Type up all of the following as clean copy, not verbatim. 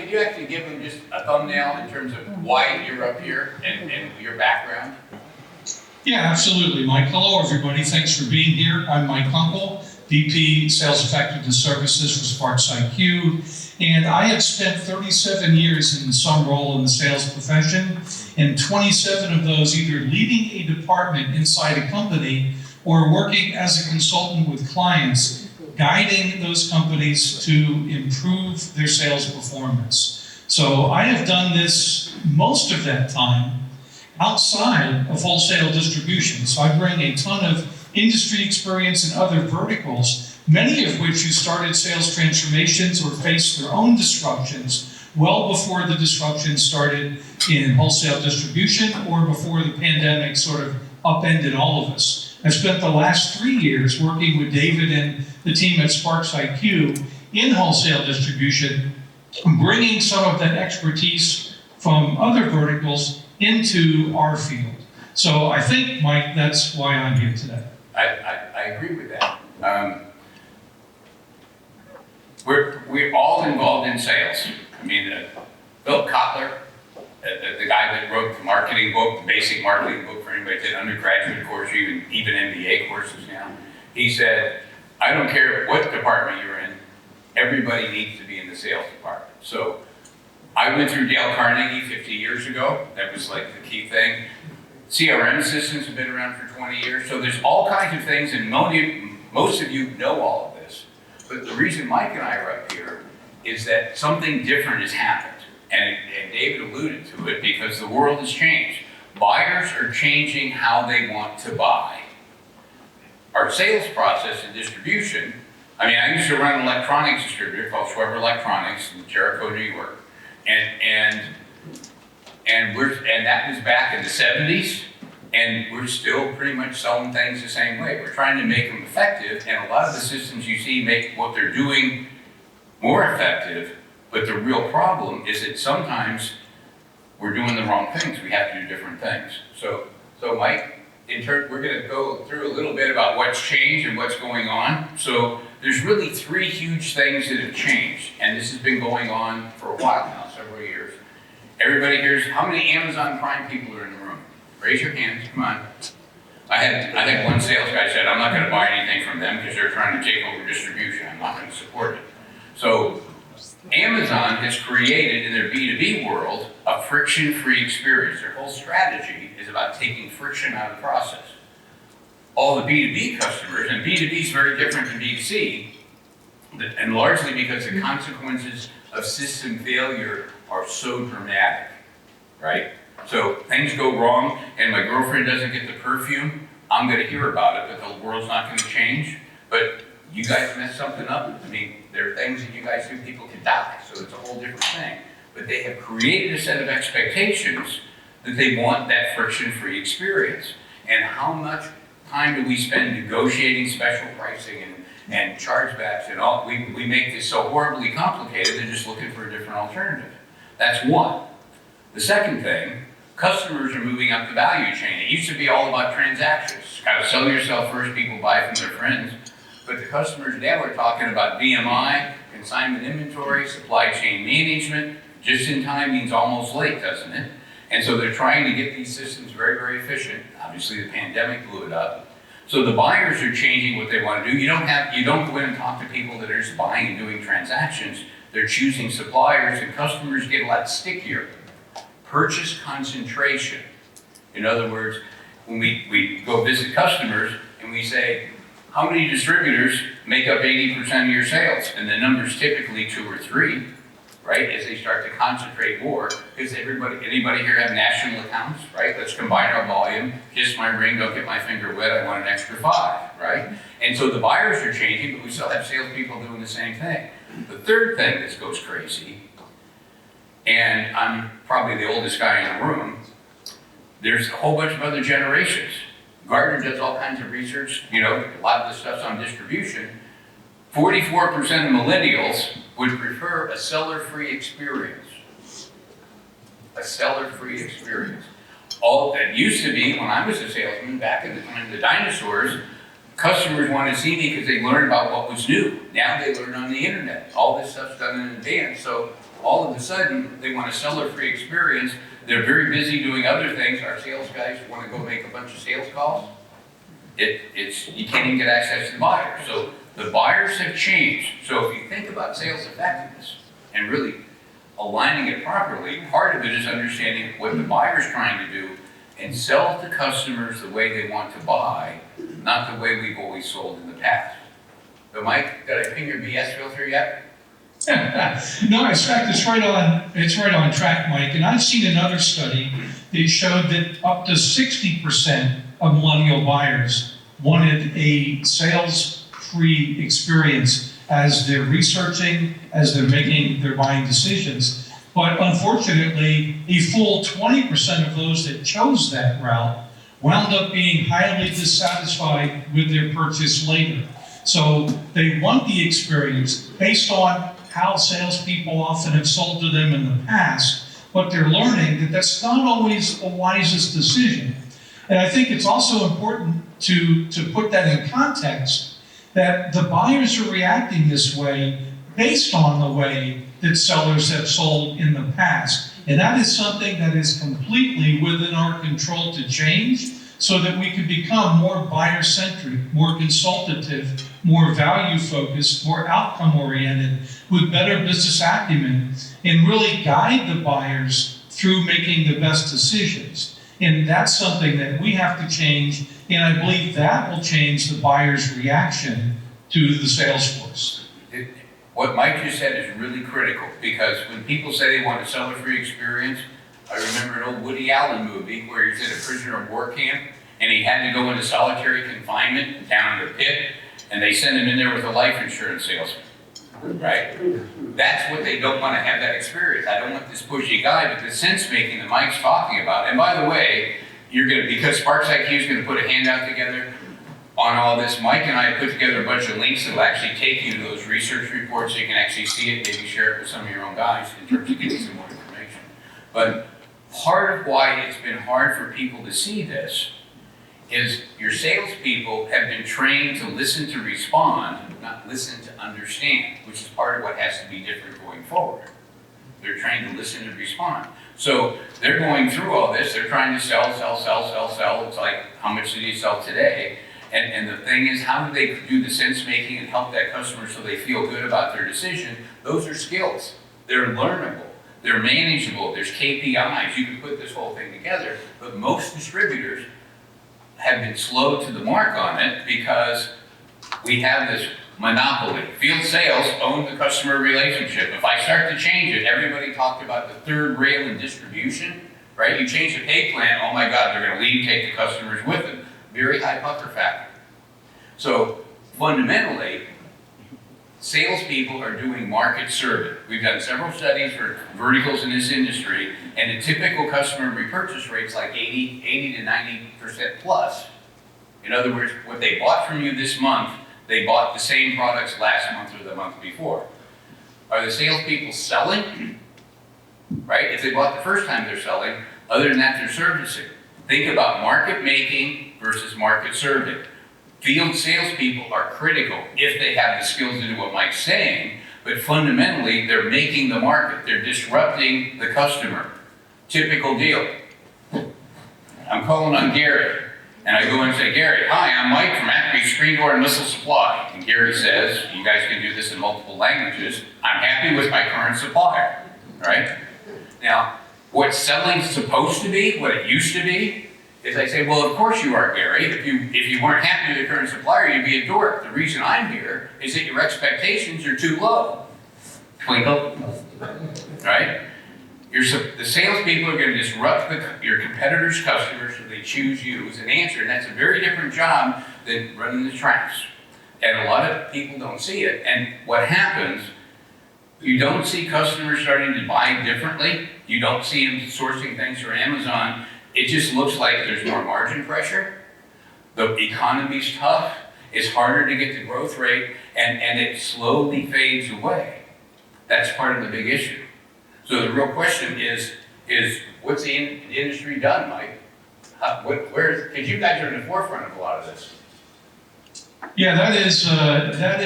could you actually give them just a thumbnail in terms of why you're up here and your background? Yeah, absolutely, Mike. Hello, everybody. Thanks for being here. I'm Mike Kunkle, VP Sales Effectiveness Services for SPARXiQ, and I have spent 37 years in some role in the sales profession, and 27 of those either leading a department inside a company or working as a consultant with clients, guiding those companies to improve their sales performance. So I have done this most of that time outside of wholesale distribution. So I bring a ton of industry experience in other verticals, many of which who started sales transformations or faced their own disruptions well before the disruption started in wholesale distribution or before the pandemic sort of upended all of us. I spent the last 3 years working with David and the team at SPARXiQ in wholesale distribution, bringing some of that expertise from other verticals into our field. So I think, Mike, that's why I'm here today. I agree with that. We're all involved in sales. I mean, Bill Kotler, the guy that wrote the marketing book, the basic marketing book for anybody that did undergraduate course, even MBA courses now, he said, I don't care what department you're in, everybody needs to be in the sales department. So I went through Dale Carnegie 50 years ago. That was like the key thing. CRM systems have been around for 20 years. So there's all kinds of things, and most of you know all of this. But the reason Mike and I are up here is that something different has happened. And David alluded to it because the world has changed. Buyers are changing how they want to buy. Our sales process and distribution, I mean, I used to run an electronics distributor called Schweber Electronics in Jericho, New York. And that was back in the 70s, and we're still pretty much selling things the same way. We're trying to make them effective, and a lot of the systems you see make what they're doing more effective, but the real problem is that sometimes we're doing the wrong things. We have to do different things. So Mike, we're going to go through a little bit about what's changed and what's going on. So there's really 3 huge things that have changed, and this has been going on for a while now, several years. Everybody here's, how many Amazon Prime people are in the room? Raise your hands, come on. I had one sales guy said, I'm not going to buy anything from them because they're trying to take over distribution. I'm not going to support it. So Amazon has created in their B2B world a friction-free experience. Their whole strategy is about taking friction out of the process. All the B2B customers, and B2B is very different than B2C, and largely because the consequences of system failure are so dramatic, right? So things go wrong and my girlfriend doesn't get the perfume, I'm gonna hear about it, but the world's not gonna change. But you guys mess something up, I mean, there are things that you guys do, people could die, so it's a whole different thing. But they have created a set of expectations that they want that friction-free experience. And how much time do we spend negotiating special pricing and chargebacks and all? We make this so horribly complicated, they're just looking for a different alternative. That's one. The second thing, customers are moving up the value chain. It used to be all about transactions. Got to sell yourself first, people buy from their friends. But the customers now are talking about VMI, consignment inventory, supply chain management. Just in time means almost late, doesn't it? And so they're trying to get these systems very, very efficient. Obviously the pandemic blew it up. So the buyers are changing what they want to do. You don't go in and talk to people that are just buying and doing transactions. They're choosing suppliers, and customers get a lot stickier. Purchase concentration. In other words, when we go visit customers and we say, how many distributors make up 80% of your sales? And the number's typically 2 or 3, right? As they start to concentrate more, because anybody here have national accounts, right? Let's combine our volume, kiss my ring, don't get my finger wet, I want an extra 5, right? And so the buyers are changing, but we still have salespeople doing the same thing. The third thing that goes crazy, and I'm probably the oldest guy in the room, there's a whole bunch of other generations. Gartner does all kinds of research, a lot of the stuff's on distribution. 44% of millennials would prefer a seller-free experience. A seller-free experience. All that used to be, when I was a salesman back in the time of the dinosaurs, customers wanted to see me because they learned about what was new. Now they learn on the internet. All this stuff's done in advance. So all of a sudden, they want a seller-free experience. They're very busy doing other things. Our sales guys want to go make a bunch of sales calls. You can't even get access to the buyer. So the buyers have changed. So if you think about sales effectiveness and really aligning it properly, part of it is understanding what the buyer's trying to do and sell to customers the way they want to buy, not the way we've always sold in the past. So Mike, did I ping your BS filter yet? No, in fact, it's right on track, Mike. And I've seen another study that showed that up to 60% of millennial buyers wanted a sales-free experience as they're researching, as they're making their buying decisions. But unfortunately, a full 20% of those that chose that route wound up being highly dissatisfied with their purchase later. So they want the experience based on how salespeople often have sold to them in the past, but they're learning that that's not always the wisest decision. And I think it's also important to put that in context, that the buyers are reacting this way based on the way that sellers have sold in the past. And that is something that is completely within our control to change so that we can become more buyer-centric, more consultative, more value-focused, more outcome-oriented, with better business acumen, and really guide the buyers through making the best decisions. And that's something that we have to change, and I believe that will change the buyer's reaction to the sales force. What Mike just said is really critical, because when people say they want a seller-free experience, I remember an old Woody Allen movie where he's in a prisoner of war camp, and he had to go into solitary confinement down in the pit, and they sent him in there with a life insurance salesman, right? That's what they don't want to have that experience. I don't want this pushy guy, but the sense making that Mike's talking about. And by the way, because SPARXiQ is going to put a handout together on all this, Mike and I put together a bunch of links that will actually take you to those research reports so you can actually see it, maybe share it with some of your own guys in terms of getting some more information. But part of why it's been hard for people to see this is your salespeople have been trained to listen to respond, not listen to understand, which is part of what has to be different going forward. They're trained to listen and respond. So they're going through all this, they're trying to sell. It's like, how much did you sell today? And the thing is, how do they do the sense making and help that customer so they feel good about their decision? Those are skills. They're learnable. They're manageable. There's KPIs. You can put this whole thing together, but most distributors have been slow to the mark on it because we have this monopoly. Field sales own the customer relationship. If I start to change it, everybody talked about the third rail in distribution, right? You change the pay plan, oh my God, they're going to leave, take the customers with them. Very high pucker factor. So fundamentally, salespeople are doing market survey. We've done several studies for verticals in this industry, and the typical customer repurchase rate's like 80 to 90% plus. In other words, what they bought from you this month, they bought the same products last month or the month before. Are the salespeople selling? Right? If they bought the first time, they're selling. Other than that, they're servicing. Think about market making versus market serving. Field salespeople are critical if they have the skills to do what Mike's saying, but fundamentally, they're making the market. They're disrupting the customer. Typical deal. I'm calling on Gary, and I go in and say, Gary, hi, I'm Mike from Acme Screen Door and Missile Supply. And Gary says, you guys can do this in multiple languages. I'm happy with my current supplier, right? Now, what selling's supposed to be, what it used to be, is I say, well, of course you are, Gary. If you weren't happy with your current supplier, you'd be a dork. The reason I'm here is that your expectations are too low. Twinkle, right? The salespeople are going to disrupt your competitors' customers so they choose you as an answer, and that's a very different job than running the traps. And a lot of people don't see it. And what happens, you don't see customers starting to buy differently. You don't see them sourcing things from Amazon. It just looks like there's more margin pressure. The economy's tough. It's harder to get the growth rate, and it slowly fades away. That's part of the big issue. So the real question is what's the industry done, Mike? Because you guys are in the forefront of a lot of this. Yeah, that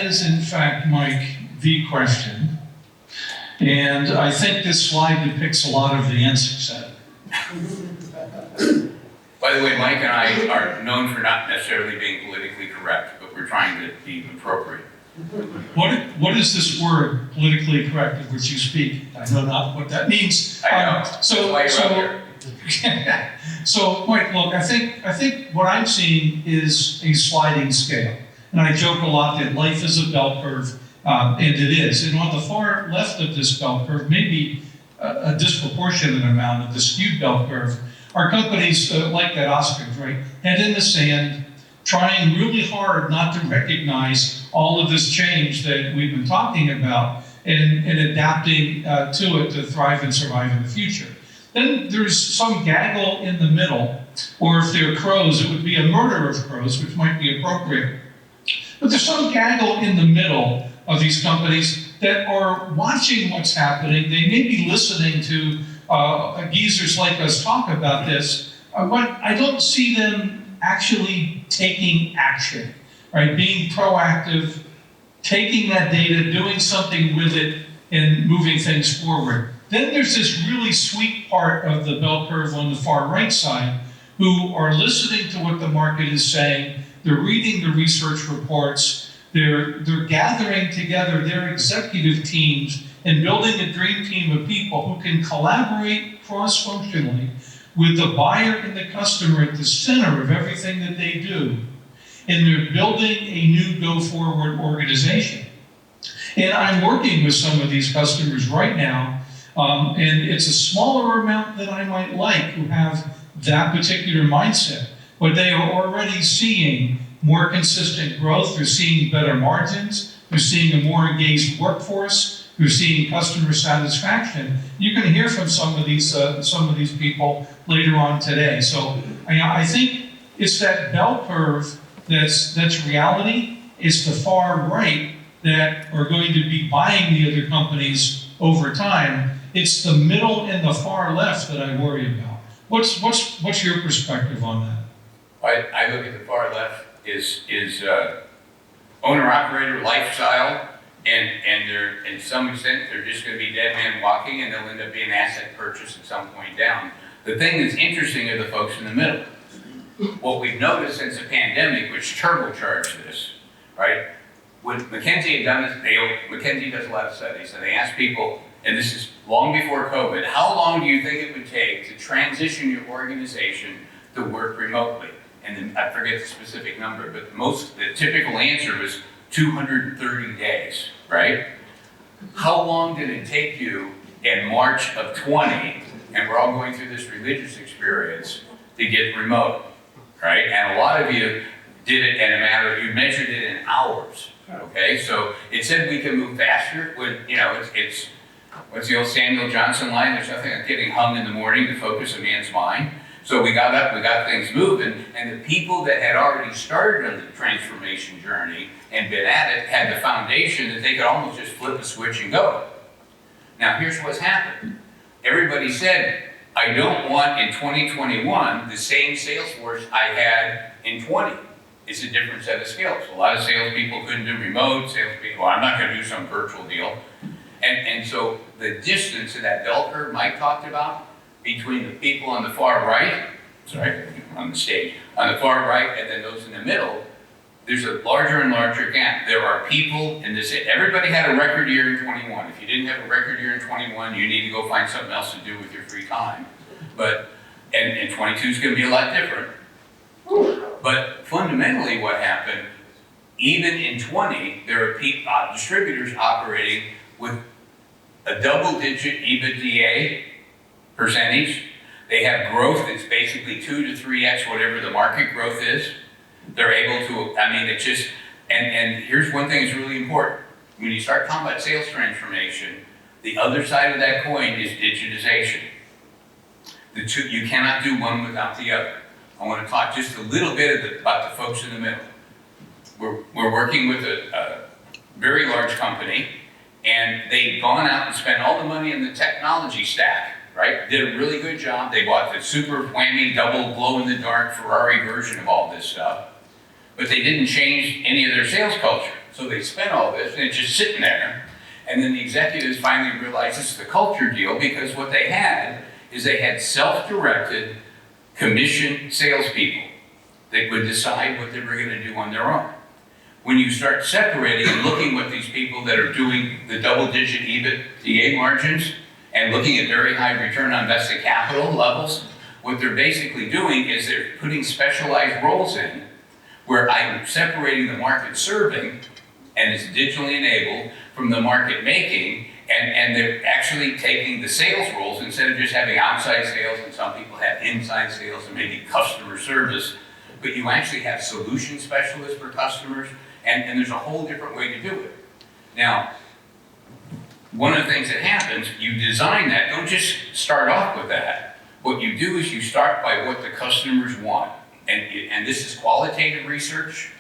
is in fact, Mike, the question. And I think this slide depicts a lot of the answers set. By the way, Mike and I are known for not necessarily being politically correct, but we're trying to be appropriate. What is this word, politically correct, of which you speak? I know not what that means. I know. That's why you're up here. So, Mike, look, I think what I'm seeing is a sliding scale. And I joke a lot that life is a bell curve, and it is. And on the far left of this bell curve, maybe a disproportionate amount of the skewed bell curve, are companies like that ostrich, right? Head in the sand, trying really hard not to recognize all of this change that we've been talking about and adapting to it to thrive and survive in the future. Then there's some gaggle in the middle, or if they're crows, it would be a murder of crows, which might be appropriate. But there's some gaggle in the middle of these companies that are watching what's happening. They may be listening to geezers like us talk about this, but I don't see them actually taking action, right? Being proactive, taking that data, doing something with it, and moving things forward. Then there's this really sweet part of the bell curve on the far right side who are listening to what the market is saying. They're reading the research reports. They're gathering together their executive teams and building a dream team of people who can collaborate cross-functionally with the buyer and the customer at the center of everything that they do. And they're building a new go-forward organization. And I'm working with some of these customers right now, and it's a smaller amount than I might like who have that particular mindset, but they are already seeing more consistent growth. They're seeing better margins. They're seeing a more engaged workforce. They're seeing customer satisfaction. You can hear from some of these people later on today. So I think it's that bell curve that's reality. It's the far right that are going to be buying the other companies over time. It's the middle and the far left that I worry about. What's your perspective on that? I look at the far left is owner-operator lifestyle, and they're, in some extent, they're just going to be dead man walking, and they'll end up being asset purchase at some point down. The thing that's interesting are the folks in the middle. What we've noticed since the pandemic, which turbocharged this, right? When McKinsey had done this, McKinsey does a lot of studies, and they ask people, and this is long before COVID, how long do you think it would take to transition your organization to work remotely? And then I forget the specific number, but the typical answer was 230 days, right? How long did it take you in March of 20, and we're all going through this religious experience, to get remote, right? And a lot of you did it in a matter, you measured it in hours, okay? So it said we can move faster when, it's what's the old Samuel Johnson line? There's nothing like getting hung in the morning to focus a man's mind. So we got up, we got things moving, and the people that had already started on the transformation journey and been at it had the foundation that they could almost just flip a switch and go. Now here's what's happened. Everybody said, I don't want in 2021 the same sales force I had in 20. It's a different set of skills. A lot of salespeople couldn't do remote, salespeople, I'm not gonna do some virtual deal. And so the distance in that bell curve Mike talked about between the people on the far right, on the stage, on the far right and then those in the middle, there's a larger and larger gap. There are people in this, everybody had a record year in 21. If you didn't have a record year in 21, you need to go find something else to do with your free time. And 22 is gonna be a lot different. But fundamentally what happened, even in 20, there are distributors operating with a double-digit EBITDA percentage. They have growth that's basically 2 to 3x whatever the market growth is. They're able to, it's just, and here's one thing that's really important. When you start talking about sales transformation, the other side of that coin is digitization. The two, you cannot do one without the other. I want to talk just a little bit about the folks in the middle. We're working with a very large company, and they've gone out and spent all the money in the technology stack, right? Did a really good job. They bought the super whammy, double glow-in-the-dark Ferrari version of all this stuff, but they didn't change any of their sales culture. So they spent all this, and it's just sitting there, And then the executives finally realized this is the culture deal, because what they had is they had self-directed commission salespeople that would decide what they were going to do on their own. When you start separating and looking at these people that are doing the double-digit EBITDA margins and looking at very high return on invested capital levels, what they're basically doing is they're putting specialized roles in where I'm separating the market serving, and it's digitally enabled, from the market making, and they're actually taking the sales roles instead of just having outside sales, and some people have inside sales and maybe customer service, but you actually have solution specialists for customers, and there's a whole different way to do it. Now, one of the things that happens, you design that, don't just start off with that. What you do is you start by what the customers want. And this is qualitative research,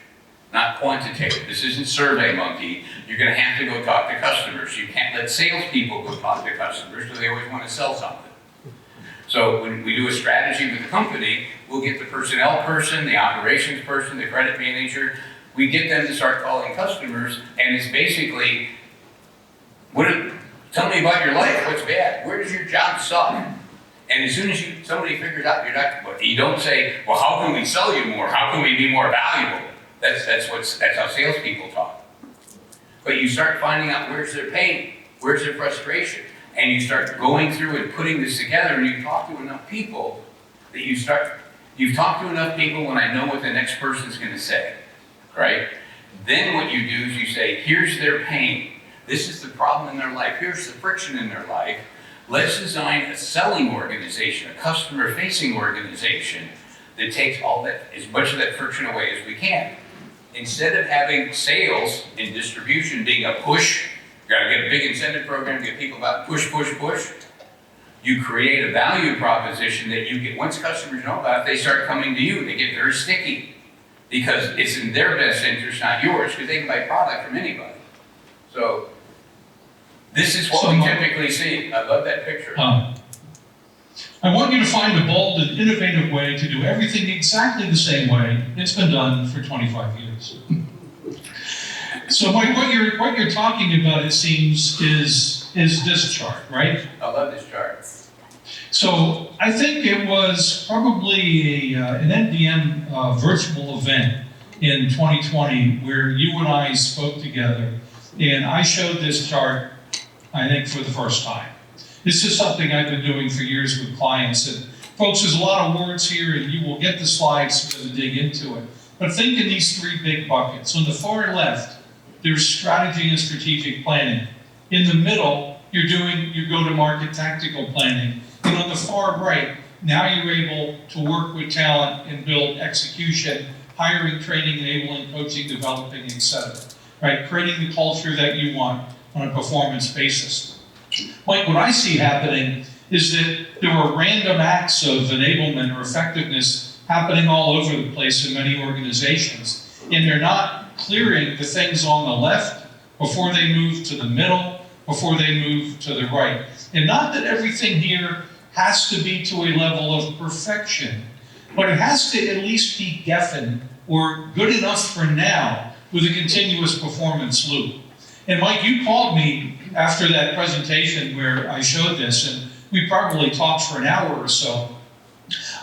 not quantitative. This isn't SurveyMonkey. You're gonna have to go talk to customers. You can't let salespeople go talk to customers because they always wanna sell something. So when we do a strategy with the company, we'll get the personnel person, the operations person, the credit manager. We get them to start calling customers, and it's basically, tell me about your life, what's bad? Where does your job suck? And as soon as somebody figures out you're not, you don't say, well, how can we sell you more? How can we be more valuable? That's how salespeople talk. But you start finding out where's their pain, where's their frustration, and you start going through and putting this together, and you talk to enough people that you've talked to enough people when I know what the next person's gonna say, right? Then what you do is you say, here's their pain. This is the problem in their life. Here's the friction in their life. Let's design a selling organization, a customer-facing organization that takes all that, as much of that friction away as we can. Instead of having sales and distribution being a push, you gotta get a big incentive program, get people about push, push, push. You create a value proposition that you get, once customers know about it, they start coming to you, they get very sticky. Because it's in their best interest, not yours, because they can buy product from anybody. So, this is what we typically see. I love that picture. I want you to find a bold and innovative way to do everything exactly the same way it's been done for 25 years. So Mike, what you're talking about, it seems, is this chart, right? I love this chart. So I think it was probably an NDM virtual event in 2020 where you and I spoke together, and I showed this chart, I think, for the first time. This is something I've been doing for years with clients. And folks, there's a lot of words here, and you will get the slides to dig into it. But think in these three big buckets. On the far left, there's strategy and strategic planning. In the middle, you're doing your go-to-market tactical planning. And on the far right, now you're able to work with talent and build execution, hiring, training, enabling, coaching, developing, etc. Right? Creating the culture that you want on a performance basis. Mike, what I see happening is that there are random acts of enablement or effectiveness happening all over the place in many organizations, and they're not clearing the things on the left before they move to the middle, before they move to the right. And not that everything here has to be to a level of perfection, but it has to at least be Geffen or good enough for now with a continuous performance loop. And Mike, you called me after that presentation where I showed this, and we probably talked for an hour or so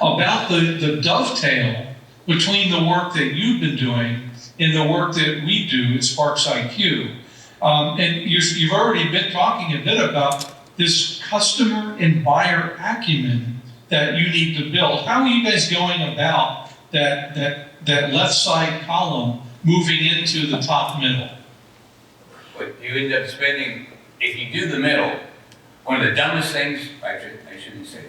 about the dovetail between the work that you've been doing and the work that we do at SPARXiQ. And you've already been talking a bit about this customer and buyer acumen that you need to build. How are you guys going about that left side column moving into the top middle? But you end up spending, if you do the middle, one of the dumbest things, I shouldn't say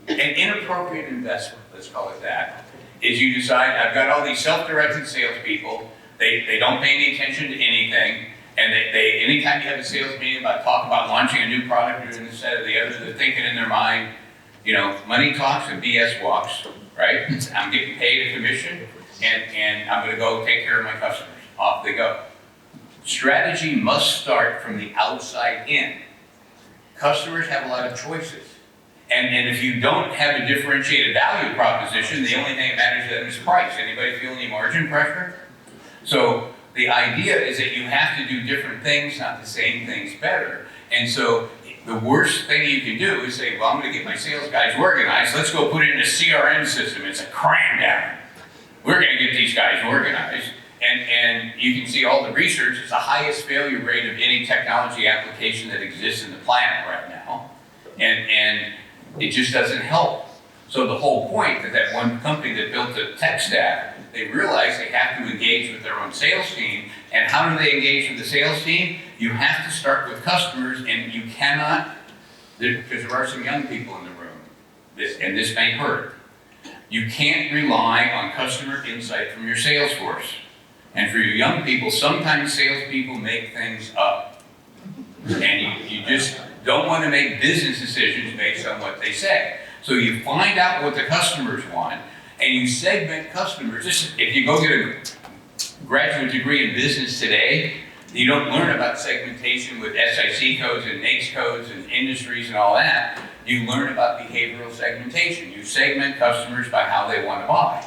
it, an inappropriate investment, let's call it that, is you decide, I've got all these self-directed salespeople, they don't pay any attention to anything, and they anytime you have a sales meeting talk about launching a new product or this, that, or the other, they're thinking in their mind, you know, money talks and BS walks, right? I'm getting paid a commission, and I'm gonna go take care of my customers. Off they go. Strategy must start from the outside in. Customers have a lot of choices. And if you don't have a differentiated value proposition, the only thing that matters to them is price. Anybody feel any margin pressure? So the idea is that you have to do different things, not the same things better. And so the worst thing you can do is say, well, I'm going to get my sales guys organized. Let's go put it in a CRM system. It's a cram down. We're going to get these guys organized. And you can see all the research. It's the highest failure rate of any technology application that exists in the planet right now. And it just doesn't help. So the whole point that one company that built a tech stack, they realized they have to engage with their own sales team. And how do they engage with the sales team? You have to start with customers, and you cannot, because there are some young people in the room, and this may hurt. You can't rely on customer insight from your sales force. And for your young people, sometimes salespeople make things up. And you just don't want to make business decisions based on what they say. So you find out what the customers want, and you segment customers. If you go get a graduate degree in business today, you don't learn about segmentation with SIC codes and NAICS codes and industries and all that. You learn about behavioral segmentation. You segment customers by how they want to buy.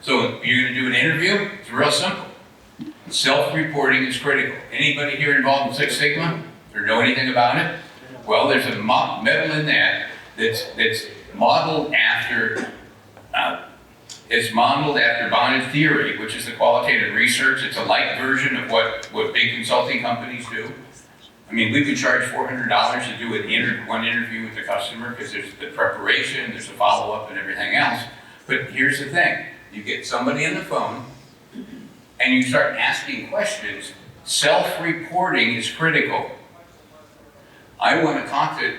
So you're going to do an interview, it's real simple. Self-reporting is critical. Anybody here involved in Six Sigma or know anything about it? Well, there's a medal in that that's modeled after bonded theory, which is the qualitative research. It's a light version of what big consulting companies do. I mean, we could charge $400 to do one interview with the customer because there's the preparation, there's the follow-up and everything else. But here's the thing. You get somebody on the phone and you start asking questions. Self-reporting is critical. I want to talk to,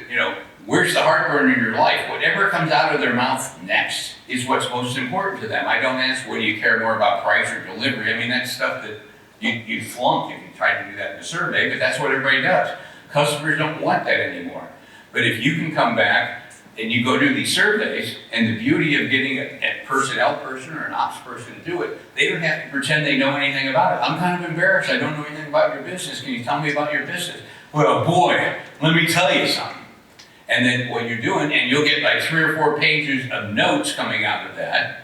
where's the heartburn in your life? Whatever comes out of their mouth next is what's most important to them. I don't ask, what do you care more about, price or delivery? I mean, that's stuff that you'd flunk if you tried to do that in a survey, but that's what everybody does. Customers don't want that anymore. But if you can come back and you go do these surveys, and the beauty of getting a personnel person or an ops person to do it, they don't have to pretend they know anything about it. I'm kind of embarrassed. I don't know anything about your business. Can you tell me about your business? Well, boy, let me tell you something. And then what you're doing, and you'll get like 3 or 4 pages of notes coming out of that.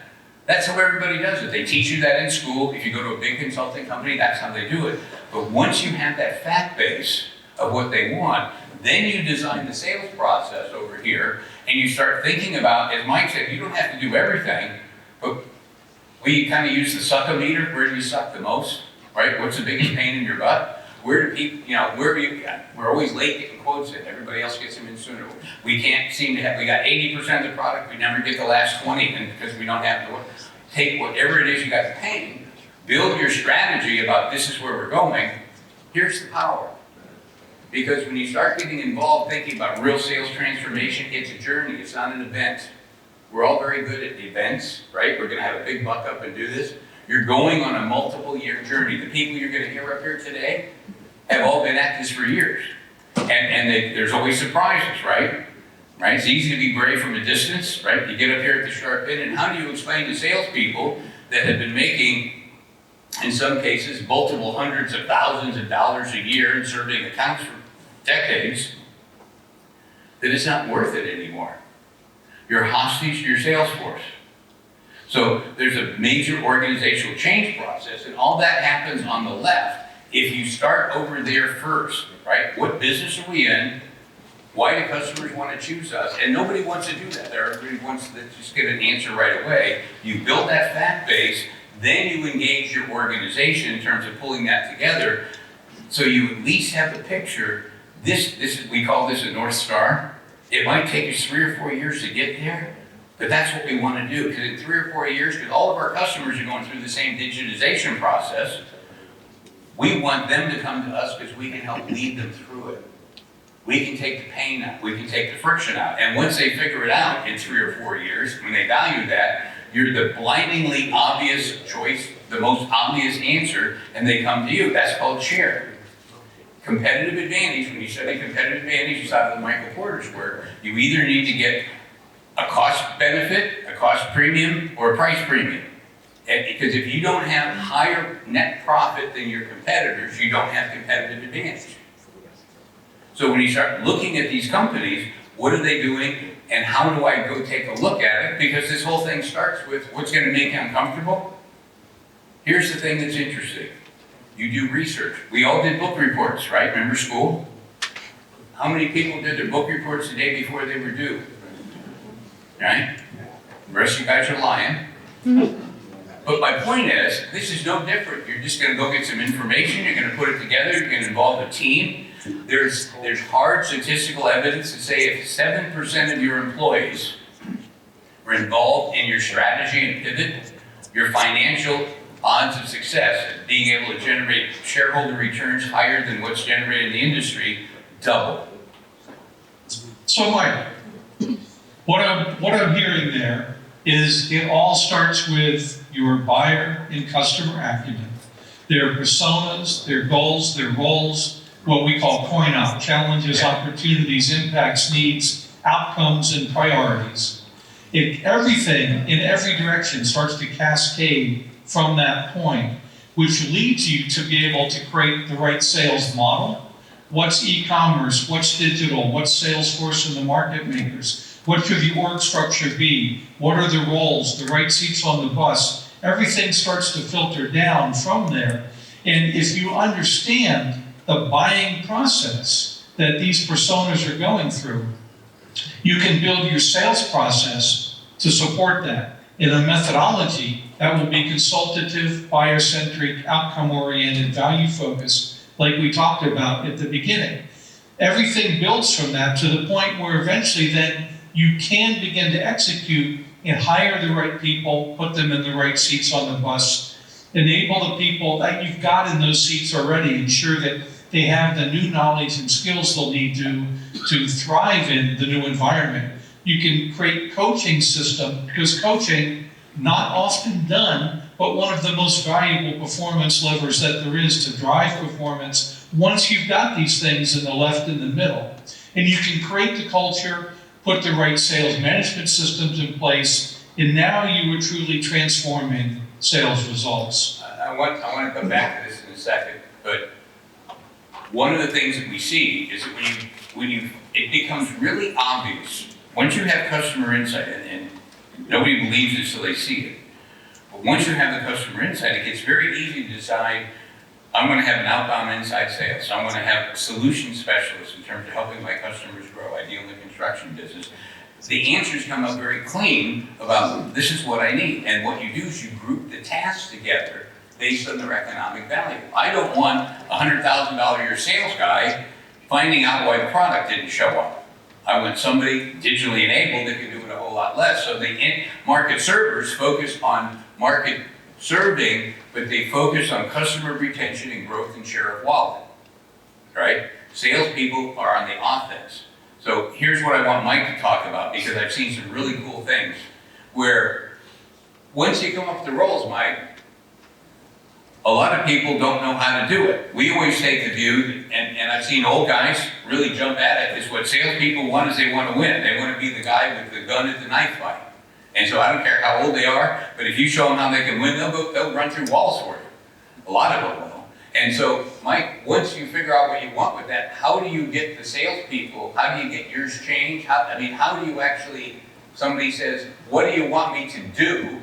That's how everybody does it. They teach you that in school. If you go to a big consulting company, that's how they do it. But once you have that fact base of what they want, then you design the sales process over here, and you start thinking about, as Mike said, you don't have to do everything, but we kind of use the suck-o-meter. Where do you suck the most, right? What's the biggest pain in your butt? Where do people, we're always late getting quotes in. Everybody else gets them in sooner. We can't seem to have, we got 80% of the product, we never get the last 20, and because we don't have to take whatever it is you got pain, build your strategy about this is where we're going. Here's the power. Because when you start getting involved thinking about real sales transformation, it's a journey, it's not an event. We're all very good at events, right? We're gonna have a big buck up and do this. You're going on a multiple year journey. The people you're gonna hear up here today have all been at this for years. And there's always surprises, right? It's easy to be brave from a distance, right? You get up here at the sharp end, and how do you explain to salespeople that have been making, in some cases, multiple hundreds of thousands of dollars a year and serving accounts for decades, that it's not worth it anymore? You're hostage to your sales force. So there's a major organizational change process, and all that happens on the left. If you start over there first, right? What business are we in? Why do customers want to choose us? And nobody wants to do that. Everybody wants to just get an answer right away. You build that fact base, then you engage your organization in terms of pulling that together, so you at least have the picture. We call this a North Star. It might take us 3 or 4 years to get there, but that's what we want to do. Because in 3 or 4 years, because all of our customers are going through the same digitization process, we want them to come to us because we can help lead them through it. We can take the pain out. We can take the friction out. And once they figure it out in 3 or 4 years, when they value that, you're the blindingly obvious choice, the most obvious answer, and they come to you. That's called share. Competitive advantage, when you study competitive advantage, it's out of the Michael Porter's work. You either need to get a cost benefit, a cost premium, or a price premium. Because if you don't have higher net profit than your competitors, you don't have competitive advantage. So when you start looking at these companies, what are they doing, and how do I go take a look at it? Because this whole thing starts with what's going to make you uncomfortable. Here's the thing that's interesting. You do research. We all did book reports, right? Remember school? How many people did their book reports the day before they were due? Right? The rest of you guys are lying. But my point is, this is no different. You're just gonna go get some information, you're gonna put it together, you're gonna involve a team. There's hard statistical evidence to say if 7% of your employees were involved in your strategy and pivot, your financial odds of success, being able to generate shareholder returns higher than what's generated in the industry, double. So Mike, what I'm hearing there is it all starts with your buyer and customer acumen, their personas, their goals, their roles, what we call coin-op, challenges, opportunities, impacts, needs, outcomes, and priorities. Everything in every direction starts to cascade from that point, which leads you to be able to create the right sales model. What's e-commerce? What's digital? What's Salesforce and the market makers? What should the org structure be? What are the roles? The right seats on the bus? Everything starts to filter down from there. And if you understand the buying process that these personas are going through, you can build your sales process to support that in a methodology that will be consultative, buyer-centric, outcome-oriented, value-focused, like we talked about at the beginning. Everything builds from that to the point where eventually then you can begin to execute and hire the right people, put them in the right seats on the bus, enable the people that you've got in those seats already, ensure that they have the new knowledge and skills they'll need to thrive in the new environment. You can create coaching system, because coaching, not often done, but one of the most valuable performance levers that there is to drive performance once you've got these things in the left and the middle. And you can create the culture, put the right sales management systems in place, and now you are truly transforming sales results. I want to come back to this in a second, but one of the things that we see is that it becomes really obvious once you have customer insight, and nobody believes it till they see it. But once you have the customer insight, it gets very easy to decide, I'm going to have an outbound inside sales. I'm going to have a solution specialist in terms of helping my customers grow. I deal in the construction business. The answers come up very clean about this is what I need. And what you do is you group the tasks together based on their economic value. I don't want a $100,000 a year sales guy finding out why the product didn't show up. I want somebody digitally enabled that can do it a whole lot less. So the market servers focus on market serving, but they focus on customer retention and growth and share of wallet, right? Salespeople are on the offense. So here's what I want Mike to talk about, because I've seen some really cool things where once you come up with the roles, Mike, a lot of people don't know how to do it. We always take the view, and I've seen old guys really jump at it, is what salespeople want is they want to win. They want to be the guy with the gun at the knife fight. And so I don't care how old they are, but if you show them how they can win, they'll run through walls for you. A lot of them will. And so, Mike, once you figure out what you want with that, how do you get the salespeople, how do you get yours changed? How do you actually, somebody says, what do you want me to do?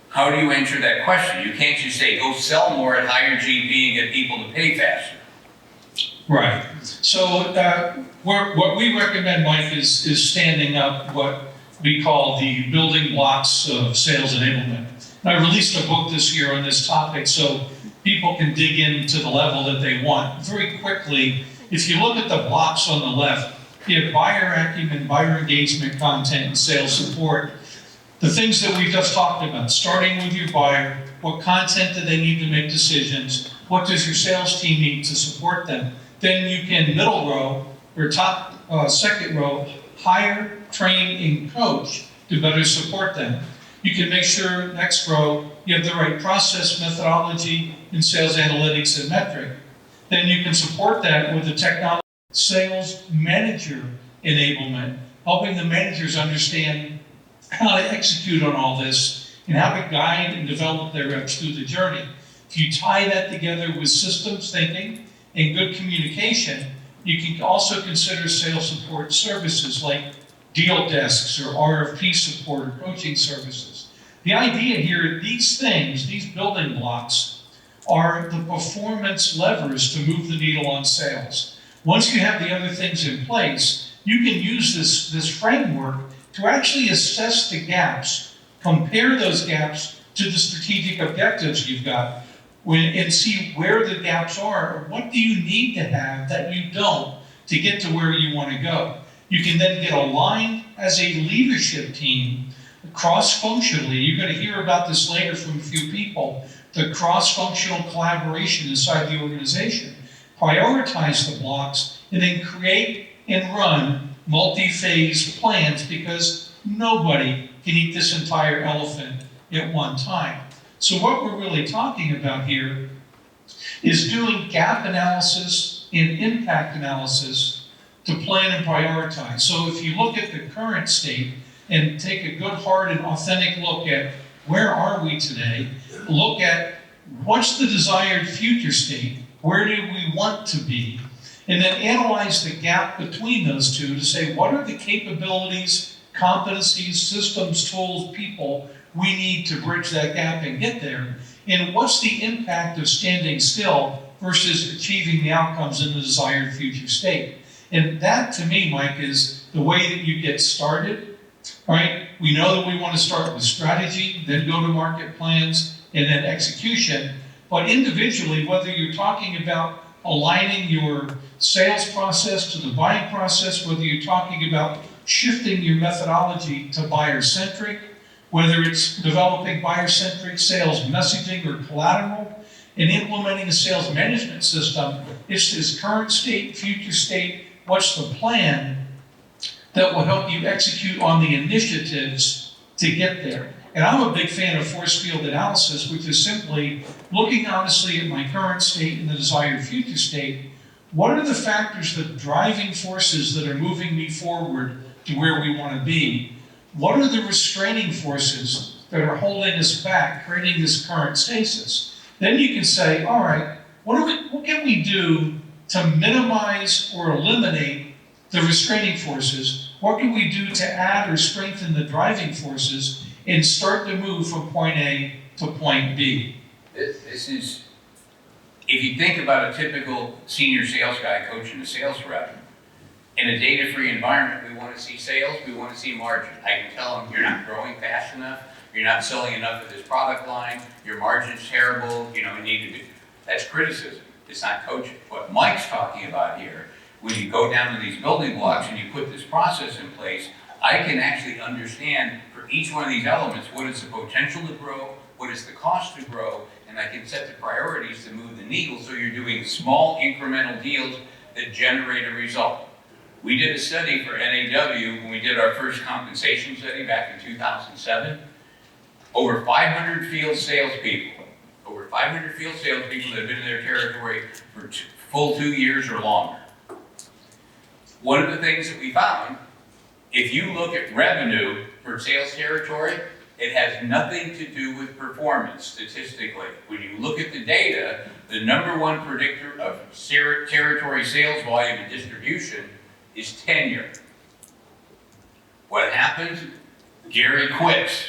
How do you answer that question? You can't just say, go sell more at higher GP and get people to pay faster. Right. So what we recommend, Mike, is standing up what we call the building blocks of sales enablement. And I released a book this year on this topic so people can dig into the level that they want. Very quickly, if you look at the blocks on the left, you have buyer acumen, buyer engagement, content, and sales support. The things that we just talked about, starting with your buyer, what content do they need to make decisions, what does your sales team need to support them? Then you can middle row, or top second row, hire, train, and coach to better support them. You can make sure, next row, you have the right process, methodology, and sales analytics and metric. Then you can support that with the technology sales manager enablement, helping the managers understand how to execute on all this and how to guide and develop their reps through the journey. If you tie that together with systems thinking and good communication, you can also consider sales support services like deal desks or RFP support or coaching services. The idea here, these things, these building blocks, are the performance levers to move the needle on sales. Once you have the other things in place, you can use this framework to actually assess the gaps, compare those gaps to the strategic objectives you've got, and see where the gaps are, or what do you need to have that you don't to get to where you want to go. You can then get aligned as a leadership team, cross-functionally. You're going to hear about this later from a few people, the cross-functional collaboration inside the organization. Prioritize the blocks, and then create and run multi-phase plans, because nobody can eat this entire elephant at one time. So what we're really talking about here is doing gap analysis and impact analysis to plan and prioritize. So if you look at the current state and take a good, hard, and authentic look at where are we today, look at what's the desired future state, where do we want to be, and then analyze the gap between those two to say what are the capabilities, competencies, systems, tools, people we need to bridge that gap and get there, and what's the impact of standing still versus achieving the outcomes in the desired future state. And that, to me, Mike, is the way that you get started, right? We know that we want to start with strategy, then go-to-market plans, and then execution. But individually, whether you're talking about aligning your sales process to the buying process, whether you're talking about shifting your methodology to buyer-centric, whether it's developing buyer-centric sales messaging or collateral, and implementing a sales management system, it's this current state, future state, what's the plan that will help you execute on the initiatives to get there. And I'm a big fan of force field analysis, which is simply looking honestly at my current state and the desired future state. What are the factors, the driving forces that are moving me forward to where we want to be? What are the restraining forces that are holding us back, creating this current stasis? Then you can say, all right, what can we do to minimize or eliminate the restraining forces? What can we do to add or strengthen the driving forces and start to move from point A to point B? This is, if you think about a typical senior sales guy coaching a sales rep, in a data-free environment, we want to see sales, we want to see margin. I can tell them, you're not growing fast enough, you're not selling enough of this product line, your margin's terrible, you need to do. That's criticism, it's not coaching. What Mike's talking about here, when you go down to these building blocks and you put this process in place, I can actually understand for each one of these elements, what is the potential to grow, what is the cost to grow, and I can set the priorities to move the needle so you're doing small incremental deals that generate a result. We did a study for NAW when we did our first compensation study back in 2007. Over 500 field salespeople that have been in their territory for full 2 years or longer. One of the things that we found, if you look at revenue for sales territory, it has nothing to do with performance statistically. When you look at the data, the number one predictor of territory sales volume and distribution is tenure. What happens? Gary quits.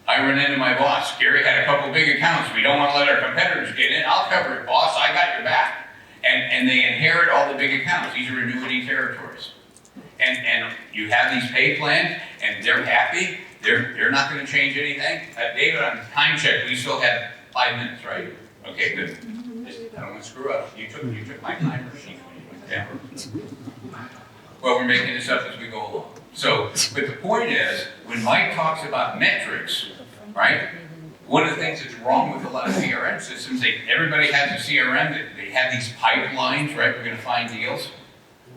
I run into my boss. Gary had a couple big accounts. We don't want to let our competitors get in. I'll cover it, boss. I got your back. And they inherit all the big accounts. These are annuity territories. And you have these pay plans, and they're happy. They're not going to change anything. David, on time check, we still have 5 minutes, right? Okay, good. I don't want to screw up. You took my timer sheet when you went down. Well, we're making this up as we go along. So, but the point is, when Mike talks about metrics, right? One of the things that's wrong with a lot of CRM systems, everybody has a CRM, that they have these pipelines, right? We're going to find deals.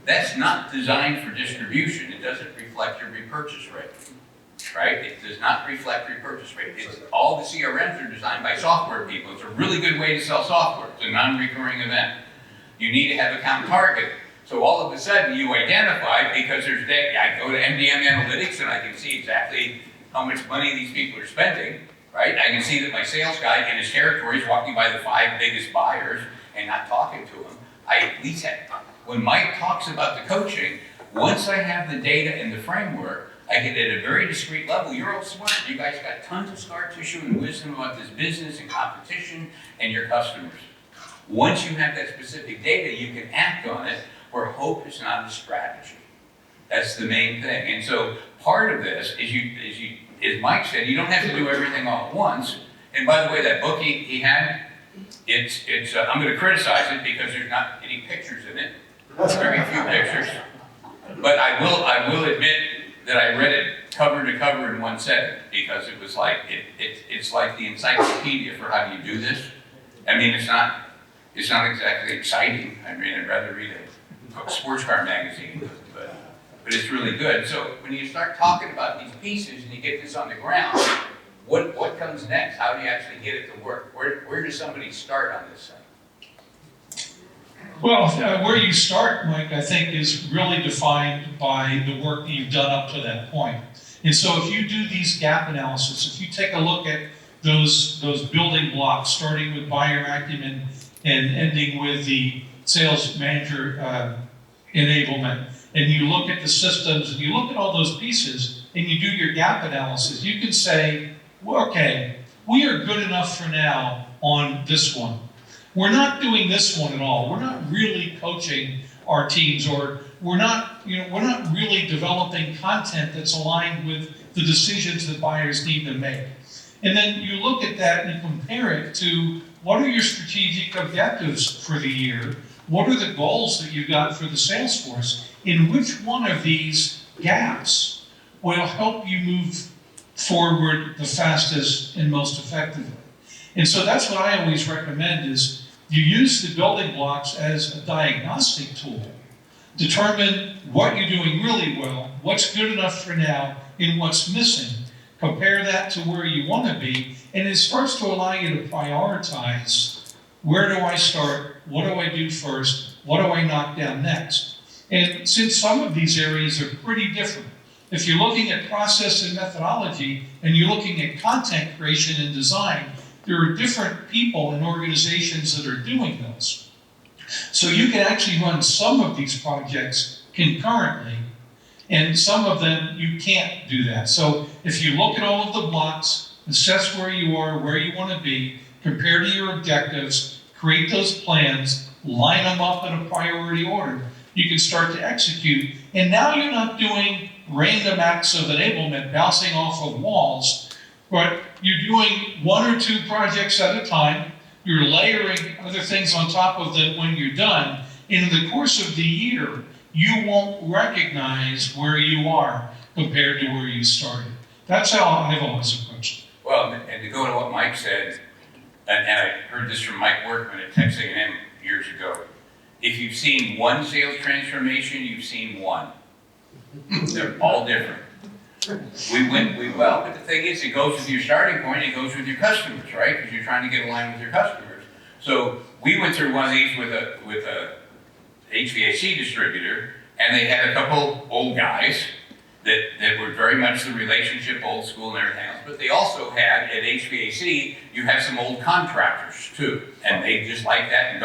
That's not designed for distribution. It doesn't reflect your repurchase rate, right? It does not reflect repurchase rate. All the CRMs are designed by software people. It's a really good way to sell software. It's a non-recurring event. You need to have account target. So all of a sudden you identify, because there's data. I go to MDM Analytics and I can see exactly how much money these people are spending, right? I can see that my sales guy in his territory is walking by the 5 biggest buyers and not talking to them. I at least have, when Mike talks about the coaching, once I have the data and the framework, I get at a very discreet level, you're all smart. You guys got tons of scar tissue and wisdom about this business and competition and your customers. Once you have that specific data, you can act on it, where hope is not a strategy. That's the main thing. And so part of this is as Mike said, you don't have to do everything all at once. And by the way, that book he had, I'm going to criticize it because there's not any pictures in it. Very few pictures. But I will admit that I read it cover to cover in one setting, because it was like, it's like the encyclopedia for how do you do this. I mean, it's not exactly exciting. I mean, I'd rather read a sports car magazine, but it's really good. So when you start talking about these pieces and you get this on the ground, what comes next? How do you actually get it to work? Where does somebody start on this thing? Well, where you start, Mike, I think is really defined by the work that you've done up to that point. And so if you do these gap analysis, if you take a look at those building blocks, starting with buyer acumen and ending with the sales manager enablement, and you look at the systems, and you look at all those pieces, and you do your gap analysis, you can say, well, okay, we are good enough for now on this one. We're not doing this one at all. We're not really coaching our teams, or we're not really developing content that's aligned with the decisions that buyers need to make. And then you look at that and compare it to what are your strategic objectives for the year? What are the goals that you got for the sales force? In which one of these gaps will help you move forward the fastest and most effectively? And so that's what I always recommend is you use the building blocks as a diagnostic tool. Determine what you're doing really well, what's good enough for now, and what's missing. Compare that to where you want to be, and it starts to allow you to prioritize, where do I start, what do I do first, what do I knock down next? And since some of these areas are pretty different, if you're looking at process and methodology, and you're looking at content creation and design, there are different people and organizations that are doing those. So you can actually run some of these projects concurrently, and some of them you can't do that. So if you look at all of the blocks, assess where you are, where you want to be, compare to your objectives, create those plans, line them up in a priority order, you can start to execute. And now you're not doing random acts of enablement bouncing off of walls, but you're doing one or two projects at a time. You're layering other things on top of them when you're done. And in the course of the year, you won't recognize where you are compared to where you started. That's how I've always approached it. Well, and to go to what Mike said, and I heard this from Mike Workman at Texas A&M years ago, if you've seen one sales transformation, you've seen one. They're all different. Well, but the thing is, it goes with your starting point, it goes with your customers, right? Because you're trying to get aligned with your customers. So we went through one of these with a HVAC distributor, and they had a couple old guys that were very much the relationship, old school and everything else. But they also had, at HVAC, you have some old contractors too, and they just like that and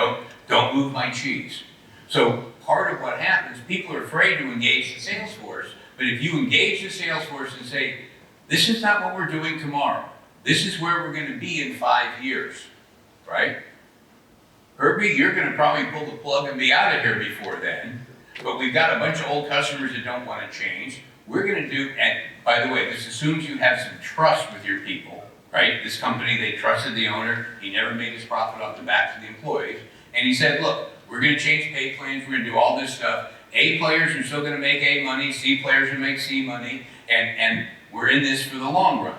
don't move my cheese. So part of what happens, people are afraid to engage the sales force. But if you engage the sales force and say, this is not what we're doing tomorrow. This is where we're going to be in 5 years, right? Herbie, you're going to probably pull the plug and be out of here before then. But we've got a bunch of old customers that don't want to change. We're going to do, and by the way, this assumes you have some trust with your people, right? This company, they trusted the owner. He never made his profit off the backs of the employees. And he said, look, we're going to change pay plans. We're going to do all this stuff. A players are still going to make A money, C players will make C money, and we're in this for the long run.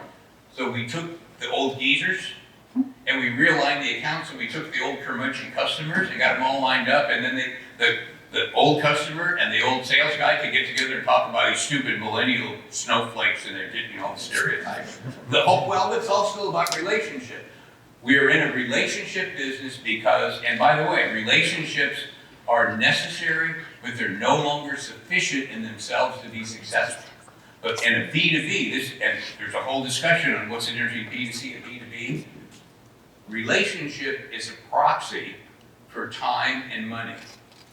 So we took the old geezers, and we realigned the accounts, and we took the old curmudgeon customers and got them all lined up, and then the old customer and the old sales guy could get together and talk about these stupid millennial snowflakes and they're getting all the stereotypes. Well, it's all still about relationship. We are in a relationship business because, and by the way, relationships are necessary, but they're no longer sufficient in themselves to be successful. But in a B2B, and there's a whole discussion on what's the difference between B2C and B2B. Relationship is a proxy for time and money.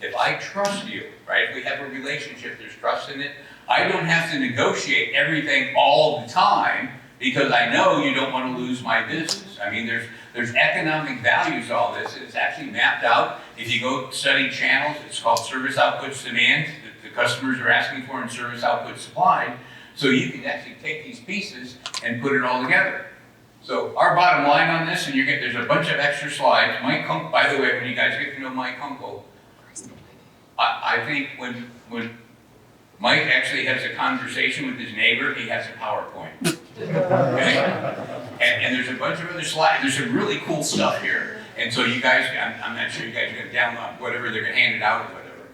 If I trust you, right, if we have a relationship, there's trust in it, I don't have to negotiate everything all the time because I know you don't want to lose my business. I mean, there's economic values to all this. It's actually mapped out. If you go study channels, it's called service outputs demand that the customers are asking for and service output supplied. So you can actually take these pieces and put it all together. So our bottom line on this, and there's a bunch of extra slides. Mike Kunkle, by the way, when you guys get to know Mike Kunkle, I think when Mike actually has a conversation with his neighbor, he has a PowerPoint. Okay? And there's a bunch of other slides. There's some really cool stuff here. And so you guys, I'm not sure you guys are going to download whatever, they're going to hand it out or whatever.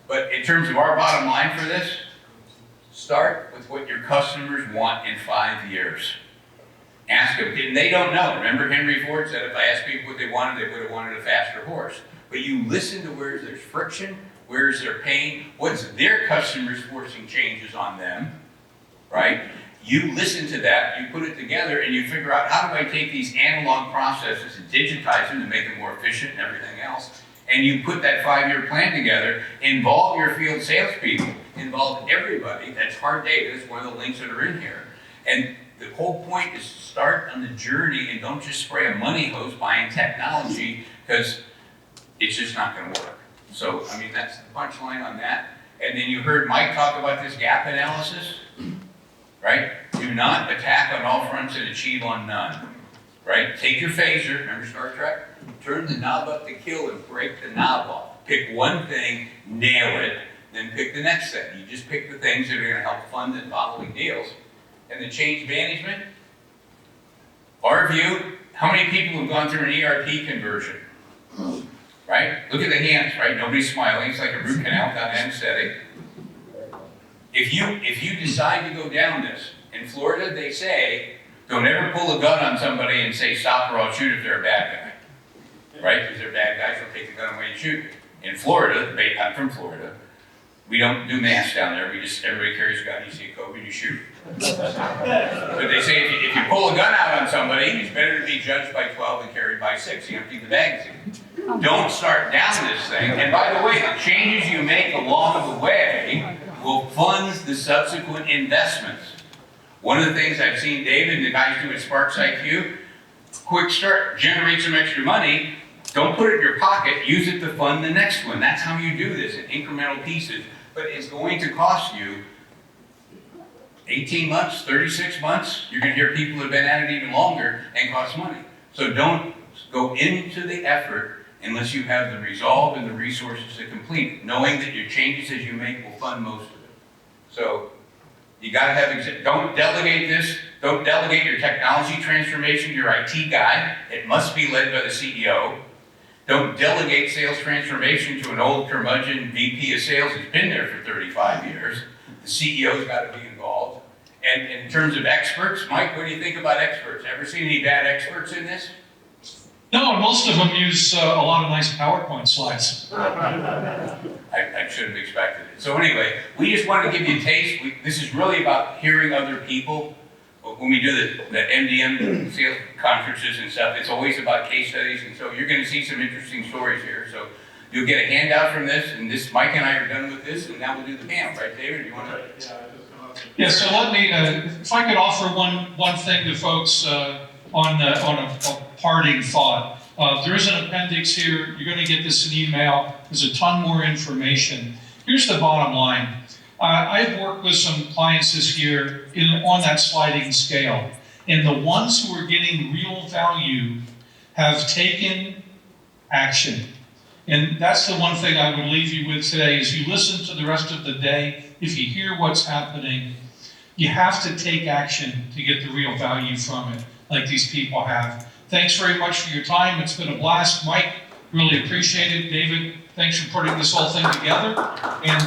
But in terms of our bottom line for this, start with what your customers want in 5 years. Ask them, and they don't know. Remember Henry Ford said if I asked people what they wanted, they would have wanted a faster horse. But you listen to where there's friction, where's their pain, what's their customers forcing changes on them, right? You listen to that, you put it together, and you figure out how do I take these analog processes and digitize them to make them more efficient and everything else. And you put that 5-year plan together, involve your field salespeople, involve everybody. That's hard data, that's one of the links that are in here. And the whole point is to start on the journey and don't just spray a money hose buying technology because it's just not going to work. So, I mean, that's the punchline on that. And then you heard Mike talk about this gap analysis, right? Do not attack on all fronts and achieve on none, right? Take your phaser, remember Star Trek? Turn the knob up to kill and break the knob off. Pick one thing, nail it, then pick the next thing. You just pick the things that are going to help fund the following deals. And the change management, our view, how many people have gone through an ERP conversion? Right? Look at the hands, right? Nobody's smiling. It's like a root canal without anesthetic. If you decide to go down this, in Florida they say, don't ever pull a gun on somebody and say stop or I'll shoot if they're a bad guy. Right? Because they're bad guys, they'll take the gun away and shoot. In Florida, I'm from Florida, we don't do mass down there. Everybody carries a gun. You see a Kobe, you shoot. But they say if you pull a gun out on somebody, it's better to be judged by 12 than carried by 6. You empty the magazine. Don't start down this thing. And by the way, the changes you make along the way will fund the subsequent investments. One of the things I've seen David and the guys do at SPARXiQ, quick start, generate some extra money. Don't put it in your pocket. Use it to fund the next one. That's how you do this in incremental pieces. But it's going to cost you 18 months, 36 months. You're going to hear people who have been at it even longer and cost money. So don't go into the effort unless you have the resolve and the resources to complete it, knowing that your changes as you make will fund most of it. So you got to have, don't delegate this. Don't delegate your technology transformation to your IT guy. It must be led by the CEO. Don't delegate sales transformation to an old curmudgeon VP of sales who's been there for 35 years. The CEO's got to be involved. And in terms of experts, Mike, what do you think about experts? Ever seen any bad experts in this? No, and most of them use a lot of nice PowerPoint slides. I should have expected it. So anyway, we just wanted to give you a taste. This is really about hearing other people. When we do the MDM sales conferences and stuff, it's always about case studies, and so you're going to see some interesting stories here. So you'll get a handout from this, and this Mike and I are done with this, and now we'll do the panel, right, David? You want to? Yeah. So let me, if I could offer one thing to folks on a parting thought. There is an appendix here. You're going to get this in email. There's a ton more information. Here's the bottom line. I've worked with some clients this year on that sliding scale, and the ones who are getting real value have taken action. And that's the one thing I would leave you with today. As you listen to the rest of the day, if you hear what's happening, you have to take action to get the real value from it, like these people have. Thanks very much for your time. It's been a blast. Mike, really appreciate it. David, thanks for putting this whole thing together. And